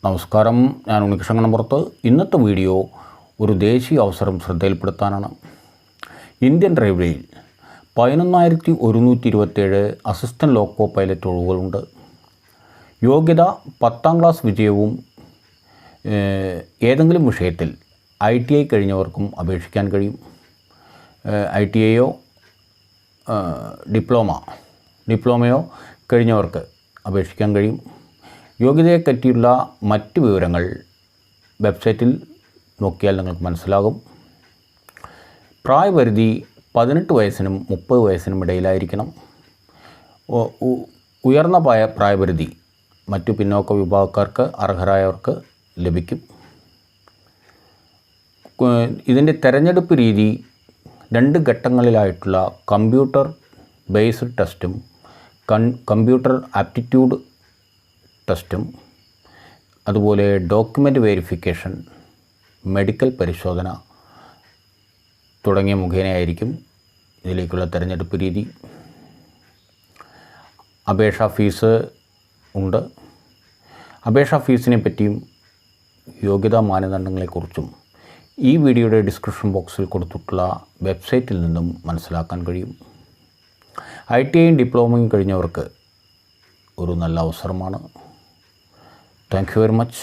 നമസ്കാരം, ഞാൻ ഉണ്ണികൃഷ്ണൻപുറത്ത്. ഇന്നത്തെ വീഡിയോ ഒരു ദേശീയ അവസരം ശ്രദ്ധയിൽപ്പെടുത്താനാണ്. ഇന്ത്യൻ റെയിൽവേയിൽ 11,127 അസിസ്റ്റൻ്റ് ലോക്കോ പൈലറ്റ് ഒഴിവുകളുണ്ട്. യോഗ്യത 10ാം ക്ലാസ് വിജയവും ഏതെങ്കിലും വിഷയത്തിൽ ITI കഴിഞ്ഞവർക്കും അപേക്ഷിക്കാൻ കഴിയും. ITIയോ ഡിപ്ലോമയോ കഴിഞ്ഞവർക്ക് അപേക്ഷിക്കാൻ കഴിയും. യോഗ്യതയെ പറ്റിയുള്ള മറ്റ് വിവരങ്ങൾ വെബ്സൈറ്റിൽ നോക്കിയാൽ നിങ്ങൾക്ക് മനസ്സിലാകും. പ്രായപരിധി 18 വയസ്സിനും 30 വയസ്സിനും ഇടയിലായിരിക്കണം. ഉയർന്ന പ്രായപരിധി മറ്റു പിന്നോക്ക വിഭാഗക്കാർക്ക്, അർഹരായവർക്ക് ലഭിക്കും. ഇതിൻ്റെ തിരഞ്ഞെടുപ്പ് രീതി 2 ഘട്ടങ്ങളിലായിട്ടുള്ള കമ്പ്യൂട്ടർ ബേസ്ഡ് ടെസ്റ്റും കമ്പ്യൂട്ടർ ആപ്റ്റിറ്റ്യൂഡ് ടെസ്റ്റും, അതുപോലെ ഡോക്യുമെൻ്റ് വെരിഫിക്കേഷൻ, മെഡിക്കൽ പരിശോധന തുടങ്ങിയ മുഖേനയായിരിക്കും ഇതിലേക്കുള്ള തിരഞ്ഞെടുപ്പ് രീതി. അപേക്ഷാ ഫീസ് ഉണ്ട്. അപേക്ഷാ ഫീസിനെ പറ്റിയും യോഗ്യതാ മാനദണ്ഡങ്ങളെക്കുറിച്ചും ഈ വീഡിയോയുടെ ഡിസ്ക്രിപ്ഷൻ ബോക്സിൽ കൊടുത്തിട്ടുള്ള വെബ്സൈറ്റിൽ നിന്നും മനസ്സിലാക്കാൻ കഴിയും. ITIയും ഡിപ്ലോമയും കഴിഞ്ഞവർക്ക് ഒരു നല്ല അവസരമാണ്. Thank you very much.